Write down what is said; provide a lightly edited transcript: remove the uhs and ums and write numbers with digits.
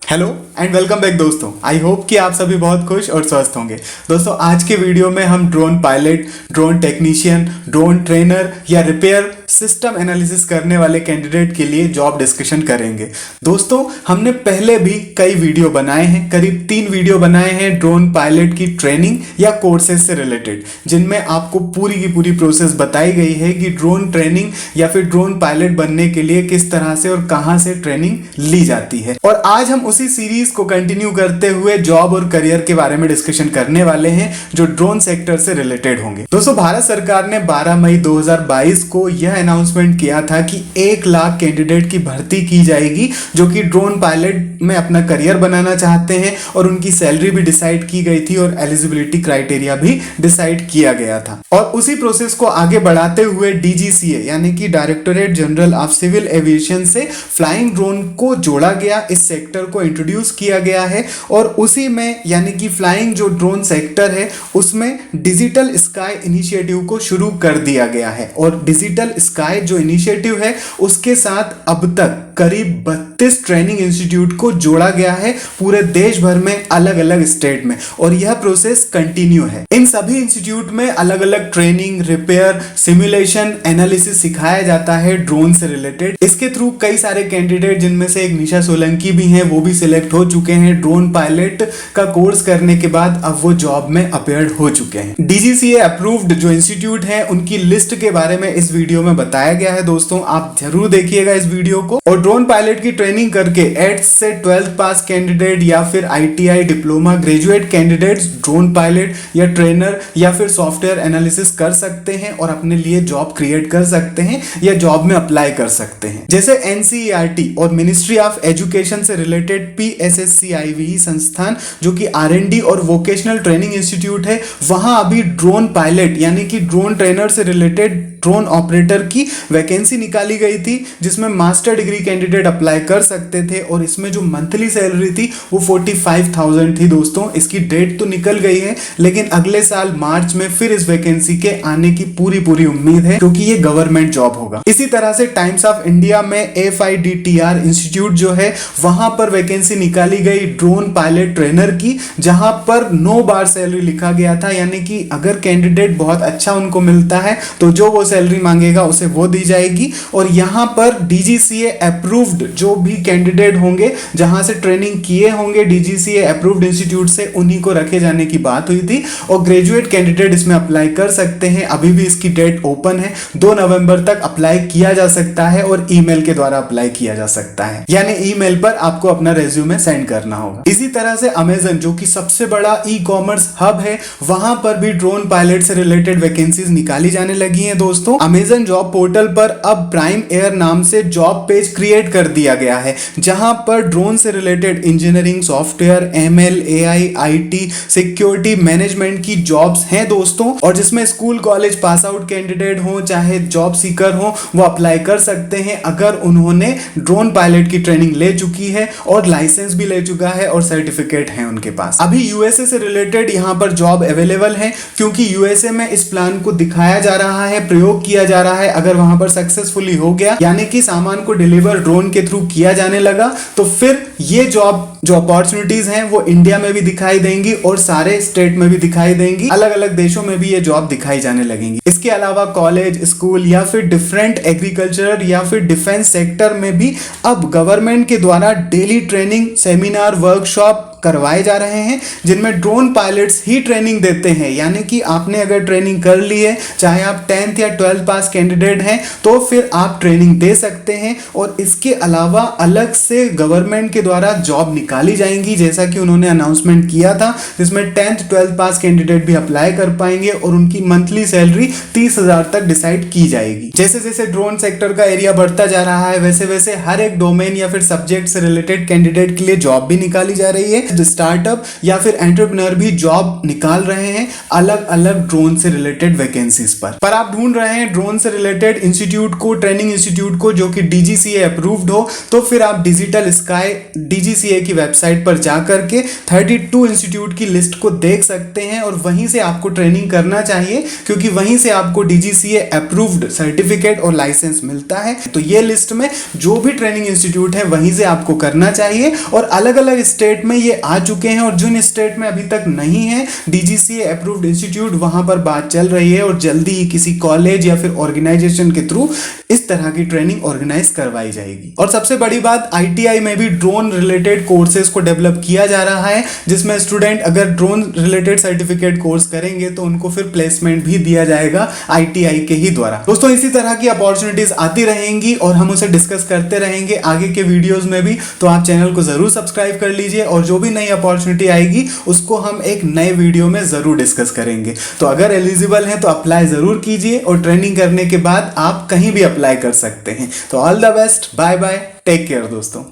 Hello and welcome back दोस्तों। I hope कि आप सभी बहुत खुश और स्वस्थ होंगे। दोस्तों आज के वीडियो में हम drone pilot, drone technician, drone trainer या रिपेयर सिस्टम एनालिसिस करने वाले कैंडिडेट के लिए जॉब डिस्कशन करेंगे। दोस्तों हमने पहले भी कई वीडियो बनाए हैं, करीब 3 वीडियो बनाए हैं ड्रोन पायलट की ट्रेनिंग या कोर्सेज से रिलेटेड, जिनमें आपको पूरी की पूरी प्रोसेस बताई गई है कि ड्रोन ट्रेनिंग या फिर ड्रोन पायलट बनने के लिए किस तरह से और कहां से ट्रेनिंग ली जाती है। और आज हम उसी सीरीज को कंटिन्यू करते हुए जॉब और करियर के बारे में डिस्कशन करने वाले हैं जो ड्रोन सेक्टर से रिलेटेड होंगे। दोस्तों भारत सरकार ने 12 मई 2022 को यह अनाउंसमेंट किया था कि 1 लाख कैंडिडेट की भर्ती की जाएगी जो कि ड्रोन पायलट में अपना करियर बनाना चाहते हैं, और उनकी सैलरी भी डिसाइड की गई थी और एलिजिबिलिटी क्राइटेरिया भी डिसाइड किया गया था। और उसी प्रोसेस को आगे बढ़ाते हुए डीजीसीए यानी कि directorate general of civil aviation से फ्लाइंग ड्रोन को जोड़ा गया, इस सेक्टर को इंट्रोड्यूस किया गया है। और उसी में यानी कि फ्लाइंग जो ड्रोन सेक्टर है उसमें डिजिटल स्काई इनिशिएटिव को शुरू कर दिया गया है। और डिजिटल स्काई जो इनिशिएटिव है उसके साथ अब तक करीब 32 ट्रेनिंग इंस्टीट्यूट को जोड़ा गया है पूरे देश भर में, अलग अलग स्टेट में, और यह प्रोसेस कंटिन्यू है। इन सभी इंस्टीट्यूट में अलग अलग ट्रेनिंग, रिपेयर, सिमुलेशन, एनालिसिस सिखाया जाता है ड्रोन से रिलेटेड। इसके थ्रू कई सारे कैंडिडेट, जिनमें से एक निशा सोलंकी भी हैं, वो भी सिलेक्ट हो चुके हैं ड्रोन पायलट का कोर्स करने के बाद। अब वो जॉब में अपीयर्ड हो चुके हैं। डीजीसीए अप्रूव्ड जो इंस्टीट्यूट है उनकी लिस्ट के बारे में इस वीडियो में बताया गया है। दोस्तों आप जरूर देखिएगा इस वीडियो को। और ड्रोन पायलट की ट्रेनिंग करके 8th से 12th पास कैंडिडेट या फिर ITI diploma graduate candidates drone pilot या ट्रेनर या फिर सॉफ्टवेयर एनालिसिस कर सकते हैं और अपने लिए जॉब क्रिएट कर सकते हैं या जॉब में अप्लाई कर सकते हैं। जैसे एनसीईआरटी और मिनिस्ट्री ऑफ एजुकेशन से रिलेटेड पीएसएससीआईवी संस्थान जो कि आरएनडी और वोकेशनल ट्रेनिंग इंस्टीट्यूट है, वहां अभी ड्रोन पायलट यानी कि ड्रोन ट्रेनर से रिलेटेड ड्रोन ऑपरेटर की वैकेंसी निकाली गई थी, जिसमें मास्टर डिग्री कैंडिडेट अप्लाई कर सकते थे। और इसमें जो मंथली सैलरी थी वो 45,000 थी। दोस्तों इसकी डेट तो निकल गई है, लेकिन अगले साल मार्च में फिर इस वैकेंसी के आने की पूरी उम्मीद है, क्योंकि ये गवर्नमेंट जॉब होगा। इसी तरह से टाइम्स ऑफ इंडिया में FIDTR इंस्टीट्यूट जो है वहां पर वैकेंसी निकाली गई ड्रोन पायलट ट्रेनर की, जहां पर 9 बार सैलरी लिखा गया था, यानी कि अगर कैंडिडेट बहुत अच्छा उनको मिलता है तो जो वो सैलरी मांगेगा उसे वो दी जाएगी। और यहां पर डीजीसीए अप्रूव्ड जो भी कैंडिडेट होंगे, जहां से ट्रेनिंग किए होंगे डीजीसीए अप्रूव्ड इंस्टीट्यूट से, उन्हीं को रखे जाने की बात हुई थी। और ग्रेजुएट कैंडिडेट इसमें अप्लाई कर सकते हैं। अभी भी इसकी डेट ओपन है, 2 नवंबर तक अप्लाई किया जा सकता है और ईमेल के द्वारा अप्लाई किया जा सकता है, यानी ईमेल पर आपको अपना रेज्यूमे सेंड करना होगा। इसी तरह से अमेजन जो कि सबसे बड़ा ई कॉमर्स हब है, वहां पर भी ड्रोन पायलट से रिलेटेड वैकेंसीज निकाली जाने लगी हैं। दोस्तों अमेजन जॉब पोर्टल पर अब प्राइम एयर नाम से जॉब पेज क्रिएट कर दिया गया है, जहां पर ड्रोन से related engineering, software, ML, AI, IT, security, management की जॉब्स हैं दोस्तों। और जिसमें school college pass out candidate हो चाहे जॉब सीकर हो, वो अप्लाई कर सकते हैं अगर उन्होंने ड्रोन पायलट की ट्रेनिंग ले चुकी है और लाइसेंस भी ले चुका है और सर्टिफिकेट है उनके पास। अभी यूएसए से रिलेटेड यहां पर जॉब अवेलेबल है, क्योंकि यूएसए में इस प्लान को दिखाया जा रहा है, प्रयोग किया जा रहा है। अगर वहां पर सक्सेसफुली हो गया, यानी कि सामान को डिलीवर ड्रोन के थ्रू किया जाने लगा, तो फिर ये जॉब जो अपॉर्चुनिटीज हैं वो इंडिया में भी दिखाई देंगी और सारे स्टेट में भी दिखाई देंगी, अलग अलग देशों में भी ये जॉब दिखाई जाने लगेंगी। इसके अलावा कॉलेज, स्कूल या फिर डिफरेंट एग्रीकल्चर या फिर डिफेंस सेक्टर में भी अब गवर्नमेंट के द्वारा डेली ट्रेनिंग, सेमिनार, वर्कशॉप करवाए जा रहे हैं, जिनमें ड्रोन पायलट्स ही ट्रेनिंग देते हैं। यानी कि आपने अगर ट्रेनिंग कर ली है, चाहे आप 10th या 12th पास कैंडिडेट हैं, तो फिर आप ट्रेनिंग दे सकते हैं। और इसके अलावा अलग से गवर्नमेंट के द्वारा जॉब निकाली जाएंगी, जैसा कि उन्होंने अनाउंसमेंट किया था, जिसमें 10th 12th पास कैंडिडेट भी अप्लाई कर पाएंगे और उनकी मंथली सैलरी 30,000 तक डिसाइड की जाएगी। जैसे जैसे ड्रोन सेक्टर का एरिया बढ़ता जा रहा है, वैसे वैसे हर एक डोमेन या फिर सब्जेक्ट से रिलेटेड कैंडिडेट के लिए जॉब भी निकाली जा रही है। स्पेशलाइज्ड स्टार्टअप या फिर एंटरप्रेन्योर भी जॉब निकाल रहे हैं अलग अलग ड्रोन से रिलेटेड वैकेंसीज पर आप ढूंढ रहे हैं ड्रोन से रिलेटेड इंस्टीट्यूट को, ट्रेनिंग इंस्टीट्यूट को जो कि DGCA अप्रूव्ड हो, तो फिर आप डिजिटल स्काई DGCA की वेबसाइट पर जाकर के 32 इंस्टीट्यूट की लिस्ट को देख सकते हैं और वहीं से आपको ट्रेनिंग करना चाहिए, क्योंकि वहीं से आपको DGCA अप्रूव्ड सर्टिफिकेट और लाइसेंस मिलता है। तो ये लिस्ट में जो भी ट्रेनिंग इंस्टीट्यूट है वहीं से आपको करना चाहिए। और अलग अलग स्टेट में ये आ चुके हैं और जिन स्टेट में अभी तक नहीं है DGCA अप्रूव्ड इंस्टीट्यूट, वहां पर बात चल रही है और जल्दी ही किसी कॉलेज या फिर ऑर्गेनाइजेशन के थ्रू इस तरह की ट्रेनिंग ऑर्गेनाइज करवाई जाएगी। और सबसे बड़ी बात, ITI में भी ड्रोन रिलेटेड कोर्सेज को डेवलप किया जा रहा है, जिसमें स्टूडेंट अगर ड्रोन रिलेटेड सर्टिफिकेट कोर्स करेंगे तो उनको फिर प्लेसमेंट भी दिया जाएगा ITI के ही द्वारा। दोस्तों इसी तरह की अपॉर्चुनिटीज आती रहेंगी और हम उसे डिस्कस करते रहेंगे आगे के वीडियोस में भी, तो आप चैनल को जरूर सब्सक्राइब कर लीजिए और जो भी नई अपॉर्चुनिटी आएगी उसको हम एक नए वीडियो में जरूर डिस्कस करेंगे। तो अगर एलिजिबल हैं तो अप्लाई जरूर कीजिए और ट्रेनिंग करने के बाद आप कहीं भी अप्लाई कर सकते हैं। तो all the best, bye bye, take care दोस्तों।